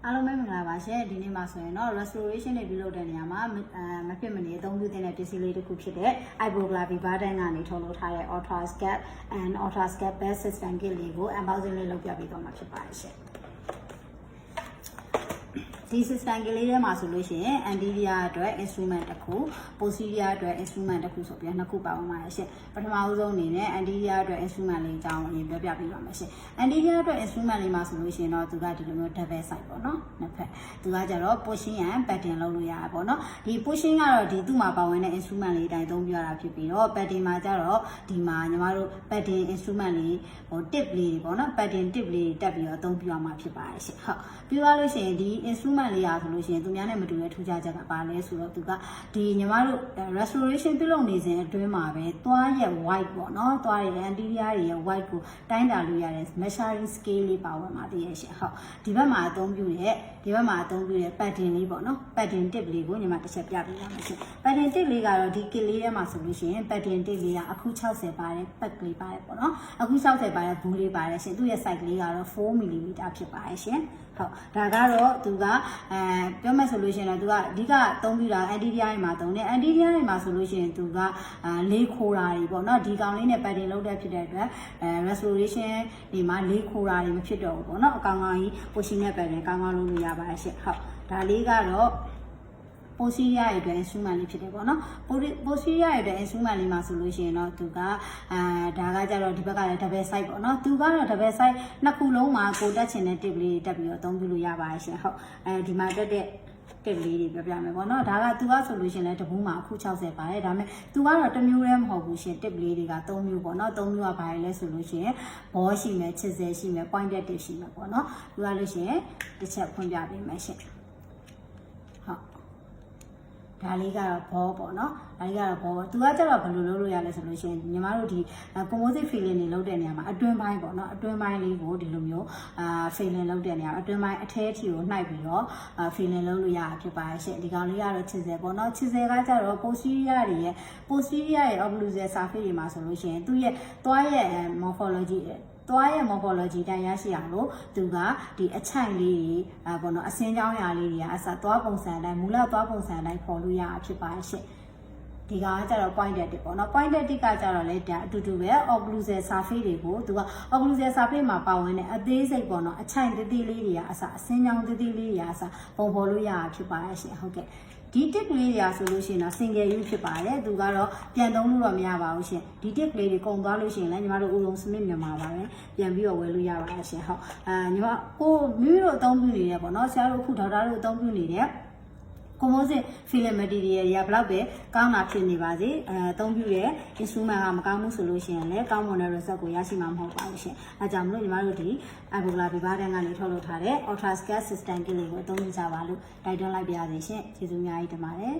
အားလုံးပဲမင်္ဂလာပါရှင်ဒီနေ့မှာဆိုရင်တော့ restoration တွေပြုလုပ်တဲ့နေရာမှာမဖြစ်မနေအသုံးပြုတဲ့ပစ္စည်းလေးတစ်ခုဖြစ်တဲ့ Ivoclar Vivadent ကနေထုတ်လုပ်ထားတဲ့ OptraScuplt and OptraScuplt best system kit လေးကို unboxing လေးလုပ်ပြပေးသွားမှာဖြစ်ပါတယ်ရှင်ဒီ system ကလေးထဲမှာဆိုလို့ရှိရင် anterior အတွက် instrument တစ်ခု posterior အတွက် instrument တစ်ခုဆိုပြီးနှစ်ခုပါဝင်ပါတယ်ရှင်ပထမဦးဆုံးအနေနဲ့ anterior အတွက် instrument လေးအကြောင်းအရင်ပြောပြပေးပါမယ်ရှင် anterior အတွက် instrument လေးမှာဆိုလို့ရှိရင်တော့သူကဒီလိုမျိုး double side ပေါ့နော်နှစ်ဖက်သူကကြတော့ pushing and padding လုပ်လို့ရတာပေါ့နော်ဒီ pushing ကတော့ဒီသူ့မှာပါဝင်တဲ့ instrument လေးအတိုင်းသုံးပြရတာဖြစ်ပြီးတော့ padding မှာကြတော့ဒီမှာညီမတို့ padding instrument လေးဟို tip လေးပေါ့နော် padding tip လေးတက်ပြီးတော့အသုံးပြရမှာဖြစ်ပါတယ်ရှင်ဟုတ်ပြီးသွားလို့ရှိရင်ဒီ instrument လေးရဆိုလို့ရှိရင်သူများနဲ့မတူတဲ့ထူးခြားချက်ကပါလဲဆိုတော့သူကဒီညီမတို့ restoration ပြုလုပ်နေစဉ်အတွင်းမှာပဲသွားရဲ့ white ပေါ့နော်သွားရဲ့ anterior ရဲ့ white ကိုတိုင်းတာလို့ရတဲ့ measuring scale လေးပါဝင်ပါသေးရဲ့ရှင်ဟုတ်ဒီဘက်မှာအသုံးပြုတဲ့ padding လေးပေါ့နော် padding tip လေးကိုညီမတစ်ချက်ပြပေးရမယ်ရှင် padding tip လေးကတော့ဒီ kit လေးထဲမှာဆိုလို့ရှိရင် padding tip လေးကအခု60ပါတယ် pack လေးပါတယ်ပေါ့နော်အခု60ပါတယ်ဘူးလေးပါတယ်ရှင်သူ့ရဲ့ size လေးကတော့ 4mm ဖြစ်ပါတယ်ရှင်ဟုတ်ဒါကတော့သူကပြောမယ်ဆိုလို့ရှိရင်တော့သူကအဓိကအသုံးပြုတာ anterior တွေမှာသုံးတယ် anterior တွေမှာဆိုလို့ရှိရင်သူကလေးခိုးတာတွေပေါ့နော်ဒီကောင်လေးနဲ့ padding လုပ်တဲ့ဖြစ်တဲ့အတွက်restoration တွေမှာလေးခိုးတာတွေမဖြစ်တော့ဘူးပေါ့နော်အကောင်ကောင်ကြီး pushing နဲ့ padding ကောင်းကောင်းလုပ်လို့ရပါတယ်ရှင့်ဟုတ်ဒါလေးကတော့ posterior ရဲ့အတွက် instrument လေးဖြစ်တယ်ပေါ့နော် posterior ရဲ့အတွက် instrument လေးမှာဆိုလို့ရှိရင်တော့သူကဒါကကြတော့ဒီဘက်ကလည်း double side ပေါ့နော်သူကတော့ double side နှစ်ခုလုံးမှာကိုတက်ချင်တဲ့ tip လေးတက်ပြီးတော့အသုံးပြုလို့ရပါတယ်ရှင်ဟုတ်ဒီမှာတက်တဲ့ tip လေးတွေပြောပြမယ်ပေါ့နော်ဒါကသူကဆိုလို့ရှိရင်လည်းတပူးမှာအခု60ပါတယ်ဒါပေမဲ့သူကတော့တစ်မျိုးတည်းမဟုတ်ဘူးရှင် tip လေးတွေက3မျိုးပေါ့နော်3မျိုးကဘာလဲဆိုလို့ရှိရင်ဘောရှိမယ်ချစ်စဲရှိမယ် pointed tip ရှိမယ်ပေါ့နော်သူကလို့ရှိရင်တစ်ချက်ဖွင့်ပြပေးမယ်ရှင်ဟုတ်ဒါလေးကတော့ဘောပေါ့နော်ဒါလေးကတော့ဘောသူကကျတော့ဘယ်လိုလုပ်လို့ရလဲဆိုလို့ရှိရင်ညီမတို့ဒီ composite filling တွေလုပ်တဲ့နေရာမှာအတွင်းပိုင်းပေါ့နော်အတွင်းပိုင်းလေးကိုဒီလိုမျိုးfilling လုပ်တဲ့နေရာအတွင်းပိုင်းအထဲအထိကိုနှိုက်ပြီးတော့filling လုပ်လို့ရတာဖြစ်ပါတယ်ရှင့်ဒီကောင်လေးကတော့ချစ်စဲပေါ့နော်ချစ်စဲကကျတော့ posterior ရဲ့ occlusal surface တွေမှာဆိုလို့ရှိရင်သူ့ရဲ့သွားရဲ့ morphology သွားရဲ့ morphology တိုင်းရရှိအောင်လို့သူကဒီအချိုင်လေးတွေပေါ့နော်အစင်းကြောင်းရာလေးတွေကအစသွားပုံစံတိုင်းမူလသွားပုံစံတိုင်းပေါ်လို့ရတာဖြစ်ပါရှင့်ဒီကကျတော့ pointed tip ပေါ့နော် pointed tip ကကျတော့လေဒါအတူတူပဲ occlusal surface တွေကိုသူက occlusal surface မှာပါဝင်တဲ့အသေးစိတ်ပေါ့နော်အချိုင်သေးသေးလေးတွေကအစအစင်းကြောင်းသေးသေးလေးတွေကအစပုံပေါ်လို့ရတာဖြစ်ပါရှင့်ဟုတ်ကဲ့ဒီ tip လေးတွေဆိုလို့ရှိရင်တော့ single use ဖြစ်ပါတယ်သူကတော့ပြန်သုံးလို့တော့မရပါဘူးရှင်ဒီ tip လေးတွေကုန်သွားလို့ရှိရင်လည်းညီမတို့ဦးလုံးစမစ်မြန်မာပါပဲပြန်ပြီးတော့ဝယ်လို့ရပါတယ်ရှင်ဟုတ်ညီမကိုမိမိတို့အသုံးပြုနေတယ်ပေါ့နော်ဆရာတို့အခုဒေါက်တာတို့အသုံးပြုနေတဲ့composite filling material တွေကဘယ်လောက်ပဲကောင်းတာဖြစ်နေပါစေအသုံးပြုတဲ့ instrument ကမကောင်းဘူးဆိုလို့ရှိရင်လည်းကောင်းမွန်တဲ့ result ကိုရရှိမှာမဟုတ်ပါဘူးရှင်အဲကြောင့်မလို့ညီမတို့ဒီ Ivoclar Vivadent ကနေထုတ်လုပ်ထားတဲ့ OptraScuplt system kit လေးကိုအသုံးပြုကြပါလို့တိုက်တွန်းလိုက်ပါရစေရှင်ကျေးဇူးအများကြီးတင်ပါတယ်